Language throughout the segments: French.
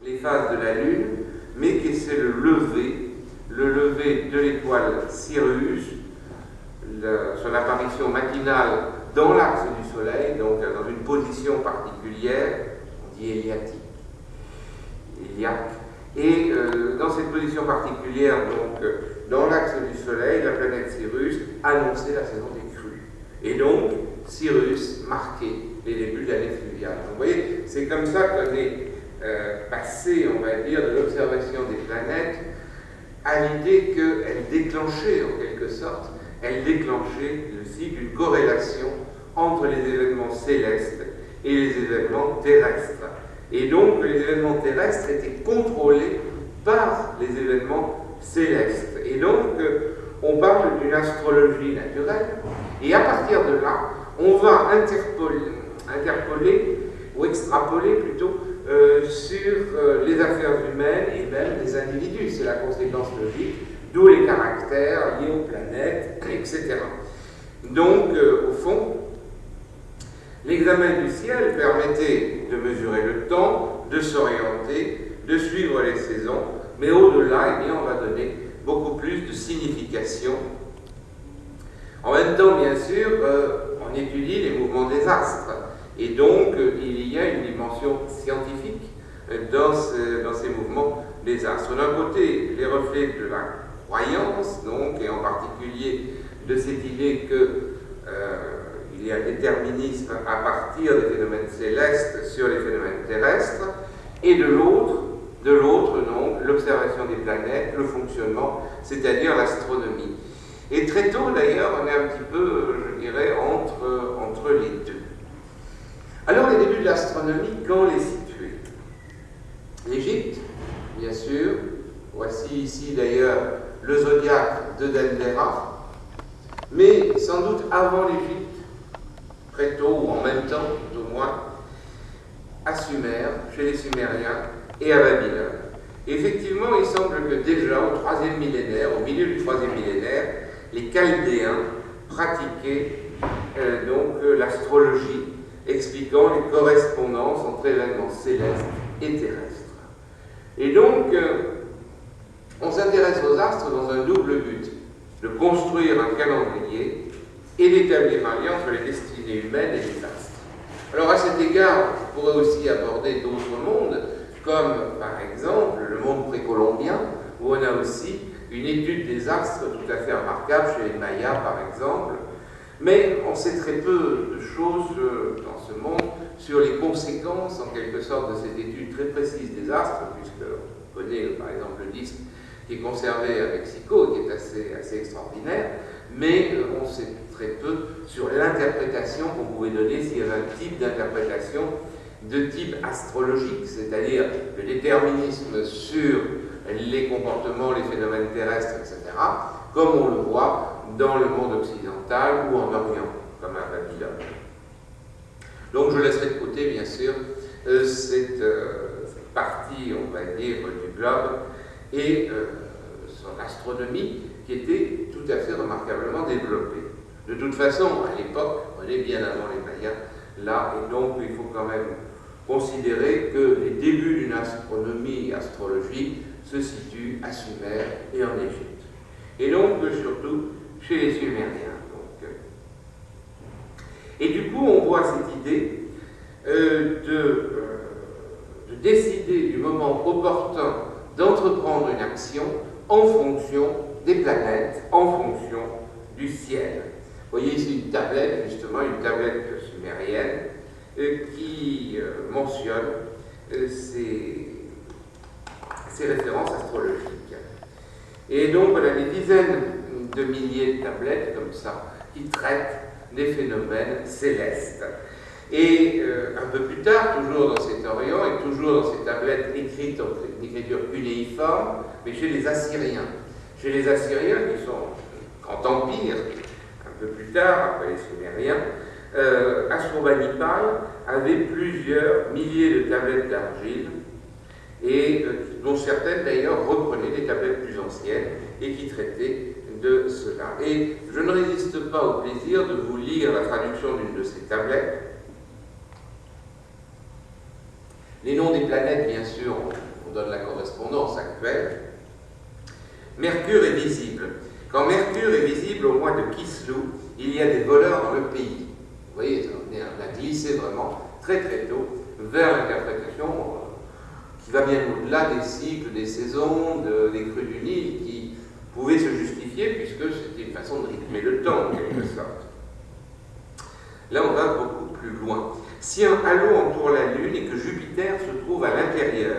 les phases de la Lune, mais que c'est le lever de l'étoile Sirius, son apparition matinale dans l'axe du Soleil, donc dans une position particulière, on dit héliaque. Et dans cette position particulière, donc dans l'axe du Soleil, la planète Sirius annonçait la saison des crues. Et donc, Sirius marquait les débuts de l'année fluviale. Donc, vous voyez, c'est comme ça qu'on est passé, on va dire, de l'observation des planètes à l'idée qu'elle déclenchait, en quelque sorte, le cycle d'une corrélation entre les événements célestes et les événements terrestres. Et donc, les événements terrestres étaient contrôlés par les événements célestes. Et donc, on parle d'une astrologie naturelle. Et à partir de là, on va interpoler ou extrapoler plutôt sur les affaires humaines et même les individus. C'est la conséquence logique, d'où les caractères liés aux planètes, etc. Donc, au fond, l'examen du ciel permettait de mesurer le temps, de s'orienter, de suivre les saisons, mais au-delà, eh bien, on va donner beaucoup plus de signification. En même temps, bien sûr, on étudie les mouvements des astres, et donc il y a une dimension scientifique dans ces mouvements des astres. D'un côté, les reflets de la croyance, donc, et en particulier de cette idée qu'il y a un déterminisme à partir des phénomènes célestes sur les phénomènes terrestres, et de l'autre, donc, l'observation des planètes, le fonctionnement, c'est-à-dire l'astronomie. Et très tôt, d'ailleurs, on est un petit peu, je dirais, entre les deux. Alors, les débuts de l'astronomie, quand les situer? L'Égypte, bien sûr. Voici ici, d'ailleurs, le zodiaque de Dendera. Mais sans doute avant l'Égypte, très tôt ou en même temps, tout au moins, à Sumer, chez les Sumériens, et à Babylone. Et effectivement, il semble que déjà au IIIe millénaire, au milieu du IIIe millénaire, les Chaldéens pratiquaient l'astrologie, expliquant les correspondances entre événements célestes et terrestres. Et donc, on s'intéresse aux astres dans un double but, de construire un calendrier et d'établir un lien entre les destinées humaines et les astres. Alors, à cet égard, on pourrait aussi aborder d'autres mondes, comme par exemple le monde précolombien, où on a aussi une étude des astres tout à fait remarquable chez les Mayas, par exemple. Mais on sait très peu de choses dans ce monde sur les conséquences, en quelque sorte, de cette étude très précise des astres, puisqu'on connaît, par exemple, le disque qui est conservé à Mexico, qui est assez extraordinaire, mais on sait très peu sur l'interprétation qu'on pouvait donner s'il y avait un type d'interprétation de type astrologique, c'est-à-dire le déterminisme sur les comportements, les phénomènes terrestres, etc., comme on le voit dans le monde occidental ou en Orient, comme à Babylone. Donc je laisserai de côté, bien sûr, cette partie, on va dire, du globe et son astronomie qui était tout à fait remarquablement développée. De toute façon, à l'époque, on est bien avant les Mayas, là, et donc il faut quand même considérer que les débuts d'une astronomie et astrologie se situent à Sumer et en Égypte. Et donc, surtout, chez les Sumériens. Et du coup, on voit cette idée de décider du moment opportun d'entreprendre une action en fonction des planètes, en fonction du ciel. Vous voyez ici une tablette, justement, une tablette sumérienne, qui mentionne ces références astrologiques. Et donc, on a des dizaines de milliers de tablettes comme ça qui traitent des phénomènes célestes. Et un peu plus tard, toujours dans cet Orient et toujours dans ces tablettes écrites en une écriture cunéiforme, mais chez les Assyriens. Chez les Assyriens, qui sont grand empire, un peu plus tard, après les Sumériens, Ashurbanipal avait plusieurs milliers de tablettes d'argile, et dont certaines d'ailleurs reprenaient des tablettes plus anciennes et qui traitaient de cela. Et je ne résiste pas au plaisir de vous lire la traduction d'une de ces tablettes. Les noms des planètes, bien sûr, actuelle. Mercure est visible. Quand Mercure est visible au mois de Kislew, il y a des voleurs dans le pays. Vous voyez, on a glissé vraiment très tôt vers l'interprétation qui va bien au-delà des cycles, des saisons, des crues du Nil, qui pouvaient se justifier puisque c'était une façon de rythmer le temps, en quelque sorte. Là, on va beaucoup plus loin. Si un halo entoure la Lune et que Jupiter se trouve à l'intérieur,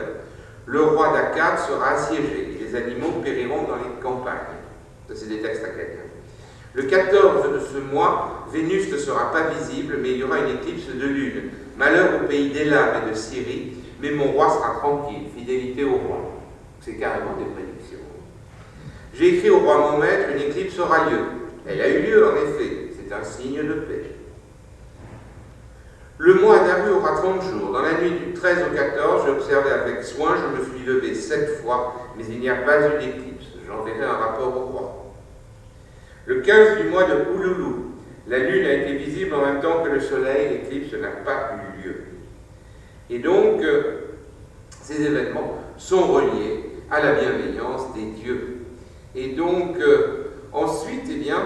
le roi d'Akkad sera assiégé et les animaux périront dans les campagnes. Ça, c'est des textes acadiens. Le 14 de ce mois, Vénus ne sera pas visible, mais il y aura une éclipse de lune. Malheur au pays d'Élam et de Syrie, mais mon roi sera tranquille. Fidélité au roi. C'est carrément des prédictions. J'ai écrit au roi mon maître, une éclipse aura lieu. Elle a eu lieu, en effet. C'est un signe de paix. Le mois d'Aru aura 30 jours. Dans la nuit du 13 au 14, j'ai observé avec soin, je me suis levé 7 fois, mais il n'y a pas eu d'éclipse. J'enverrai un rapport au roi. Le 15 du mois de Ululu, la Lune a été visible en même temps que le Soleil, l'éclipse n'a pas eu lieu. Et donc, ces événements sont reliés à la bienveillance des dieux. Et donc, ensuite, eh bien,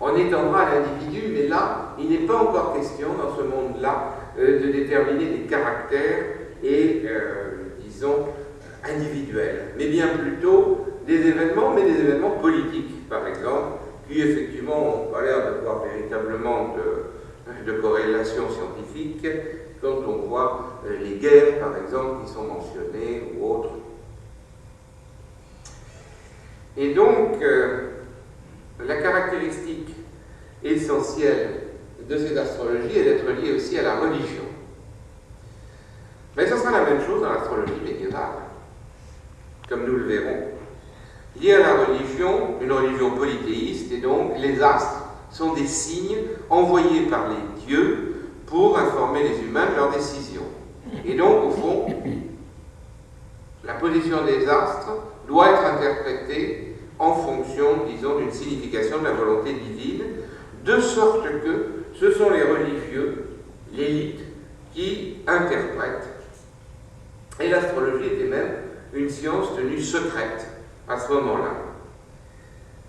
on étendra à l'individu, mais là, il n'est pas encore question, dans ce monde-là, de déterminer des caractères et, disons, individuels, mais bien plutôt des événements, mais des événements politiques, par exemple, qui effectivement n'ont pas l'air d'avoir véritablement de corrélation scientifique, quand on voit les guerres, par exemple, qui sont mentionnées ou autres. Et donc, la caractéristique essentielle de cette astrologie est d'être liée aussi à la religion. Mais ce sera la même chose dans l'astrologie médiévale, comme nous le verrons. Lié à la religion, une religion polythéiste, et donc les astres sont des signes envoyés par les dieux pour informer les humains de leurs décisions. Et donc, au fond, la position des astres doit être interprétée en fonction, disons, d'une signification de la volonté divine, de sorte que ce sont les religieux, l'élite, qui interprètent. Et l'astrologie était même une science tenue secrète à ce moment-là.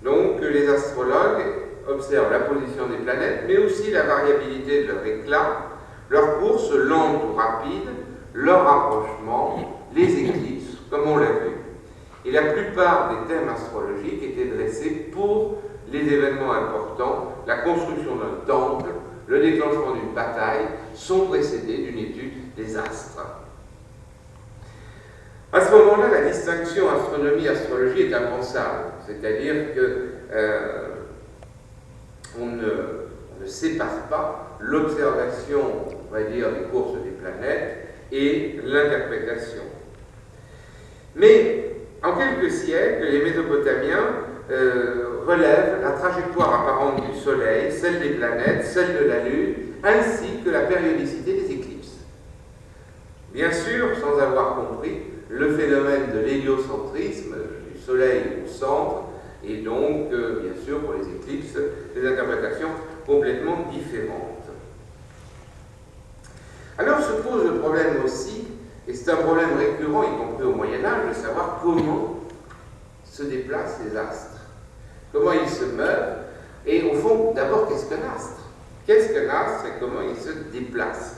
Donc, les astrologues observent la position des planètes, mais aussi la variabilité de leur éclat, leur course lente ou rapide, leur rapprochement, les éclipses, comme on l'a vu. Et la plupart des thèmes astrologiques étaient dressés pour les événements importants, la construction d'un temple, le déclenchement d'une bataille, sont précédés d'une étude des astres. À ce moment-là, la distinction astronomie-astrologie est impensable, c'est-à-dire que on ne sépare pas l'observation, on va dire, des courses des planètes et l'interprétation. Mais en quelques siècles, les Mésopotamiens relèvent la trajectoire apparente du Soleil, celle des planètes, celle de la Lune, ainsi que la périodicité des éclipses. Bien sûr, sans avoir compris le phénomène de l'héliocentrisme, du Soleil au centre, et donc, bien sûr, pour les éclipses, des interprétations complètement différentes. Alors se pose le problème aussi, et c'est un problème récurrent, y compris au Moyen-Âge, de savoir comment se déplacent les astres, comment ils se meuvent, et au fond, d'abord, qu'est-ce qu'un astre? Qu'est-ce qu'un astre et comment il se déplace?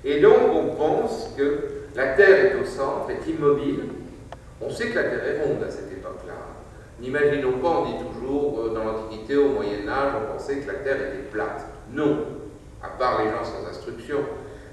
Et donc, on pense que la Terre est au centre, est immobile. On sait que la Terre est ronde à cette époque-là. N'imaginons pas, on dit toujours, dans l'Antiquité, au Moyen-Âge, on pensait que la Terre était plate. Non, à part les gens sans instruction.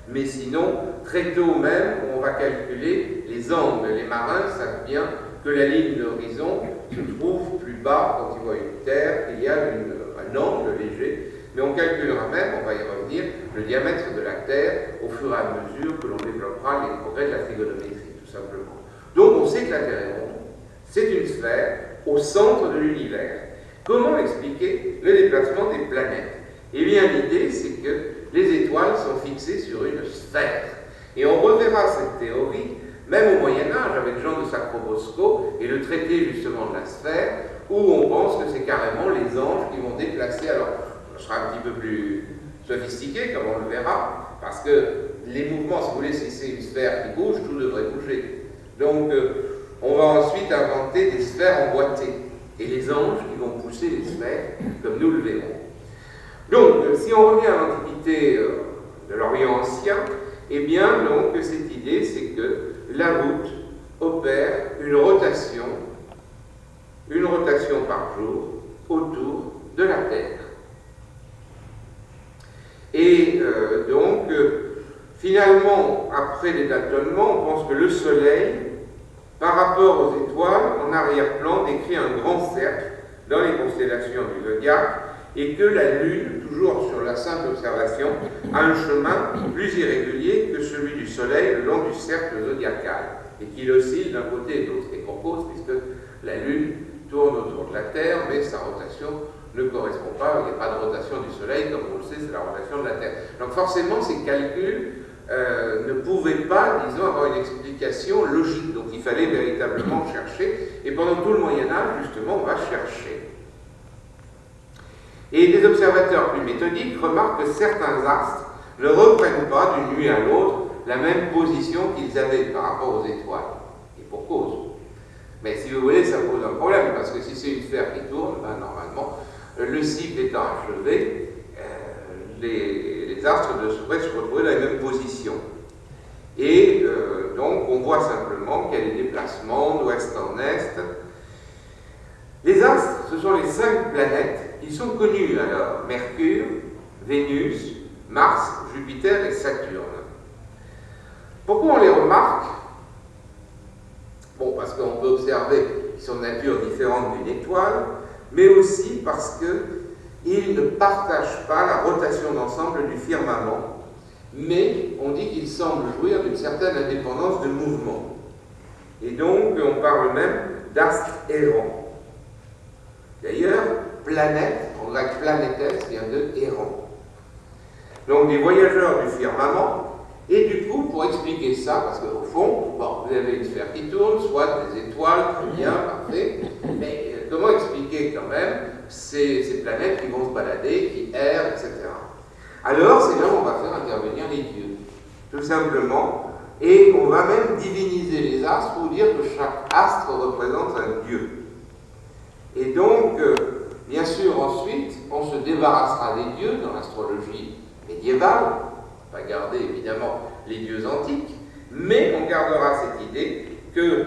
Mais sinon, très tôt même, on va calculer les angles. Les marins savent bien que la ligne d'horizon se trouve plus bas quand ils voient une Terre, il y a un angle léger. Mais on calculera même, on va y revenir, le diamètre de la Terre au fur et à mesure que l'on développera les progrès de la trigonométrie, tout simplement. Donc on sait que la Terre est ronde, c'est une sphère au centre de l'univers. Comment expliquer le déplacement des planètes? Eh bien, l'idée, c'est que les étoiles sont fixées sur une sphère. Et on reverra cette théorie, même au Moyen-Âge, avec Jean de Sacrobosco et le traité justement de la sphère, où on pense que c'est carrément les anges qui vont déplacer. Alors, ce sera un petit peu plus sophistiqué, comme on le verra, parce que les mouvements, si vous voulez, si c'est une sphère qui bouge, tout devrait bouger. Donc, on va ensuite inventer des sphères emboîtées, et les anges qui vont pousser les sphères, comme nous le verrons. Donc, si on revient à l'Antiquité de l'Orient ancien, eh bien, donc, cette idée, c'est que la voûte opère une rotation par jour autour de la Terre. Et donc, finalement, après les tâtonnements, on pense que le Soleil, par rapport aux étoiles, en arrière-plan, décrit un grand cercle dans les constellations du zodiaque, et que la Lune, toujours sur la simple observation, a un chemin plus irrégulier que celui du Soleil le long du cercle zodiacal, et qu'il oscille d'un côté et de l'autre. Et qu'on cause, puisque la Lune tourne autour de la Terre, mais sa rotation ne correspond pas, il n'y a pas de rotation du Soleil, comme on le sait, c'est la rotation de la Terre. Donc forcément, ces calculs ne pouvaient pas, disons, avoir une explication logique. Donc il fallait véritablement chercher, et pendant tout le Moyen-Âge, justement, on va chercher. Et des observateurs plus méthodiques remarquent que certains astres ne reprennent pas d'une nuit à l'autre la même position qu'ils avaient par rapport aux étoiles. Et pour cause. Mais si vous voulez, ça pose un problème, parce que si c'est une sphère qui tourne, ben, normalement, le cycle étant achevé, les astres devraient se retrouver dans la même position. Et donc, on voit simplement qu'il y a des déplacements d'ouest en est. Les astres, ce sont les 5 planètes qui sont connues alors: Mercure, Vénus, Mars, Jupiter et Saturne. Pourquoi on les remarque? Bon, parce qu'on peut observer qu'ils sont de nature différente d'une étoile, mais aussi parce qu'ils ne partagent pas la rotation d'ensemble du firmament, mais on dit qu'ils semblent jouir d'une certaine indépendance de mouvement. Et donc, on parle même d'astres errants. D'ailleurs, planète, en grec planétès, vient de errant. Donc, des voyageurs du firmament. Et du coup, pour expliquer ça, parce qu'au fond, bon, vous avez une sphère qui tourne, soit des étoiles, très bien, parfait, mais comment expliquer quand même ces planètes qui vont se balader, qui errent, etc. Alors, c'est là où on va faire intervenir les dieux, tout simplement, et on va même diviniser les astres pour dire que chaque astre représente un dieu. Et donc, bien sûr, ensuite, on se débarrassera des dieux dans l'astrologie médiévale. On va garder évidemment les dieux antiques, mais on gardera cette idée que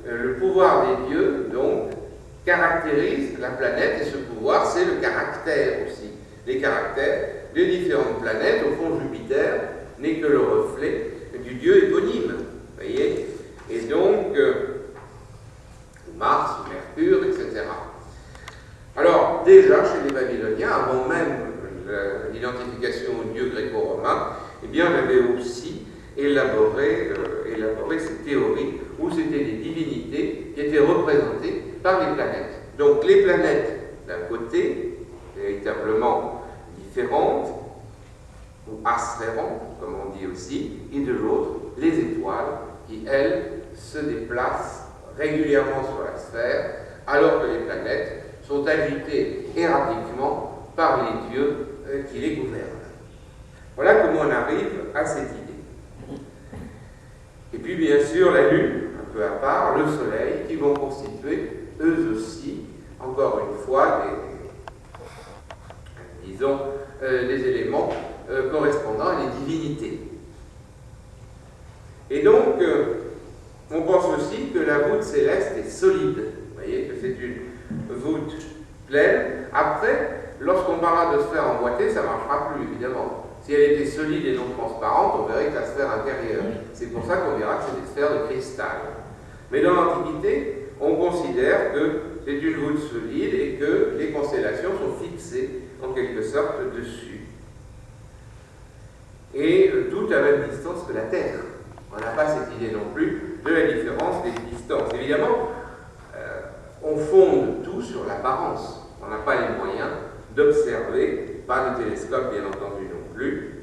le pouvoir des dieux, donc, caractérise la planète, et ce pouvoir, c'est le caractère aussi. Les caractères des différentes planètes. Au fond, Jupiter n'est que le reflet du dieu éponyme, vous voyez, et donc Mars, Mercure, etc. Alors, déjà, chez les Babyloniens, avant même l'identification aux dieux gréco-romains, eh bien, on avait aussi élaboré ces théories où c'était des divinités qui étaient représentées par les planètes. Donc, les planètes, d'un côté, véritablement différentes, ou astrérantes, comme on dit aussi, et de l'autre, les étoiles, qui, elles, se déplacent régulièrement sur la sphère, alors que les planètes sont agitées erratiquement par les dieux qui les gouvernent. Voilà comment on arrive à cette idée. Et puis, bien sûr, la Lune, un peu à part, le Soleil, qui vont constituer, eux aussi, encore une fois, des éléments correspondant à des divinités. Et donc, on pense aussi que la voûte céleste est solide. Vous voyez que c'est une voûte pleine. Après, lorsqu'on parlera de sphère emboîtée, ça ne marchera plus, évidemment. Si elle était solide et non transparente, on verrait que la sphère intérieure. C'est pour ça qu'on dira que c'est des sphères de cristal. Mais dans l'Antiquité, on considère que c'est une voûte solide et que les constellations sont fixées, en quelque sorte, dessus. Et toutes à la même distance que la Terre. On n'a pas cette idée non plus de la différence des distances. Évidemment, on fonde tout sur l'apparence. On n'a pas les moyens d'observer, pas de télescope bien entendu non plus,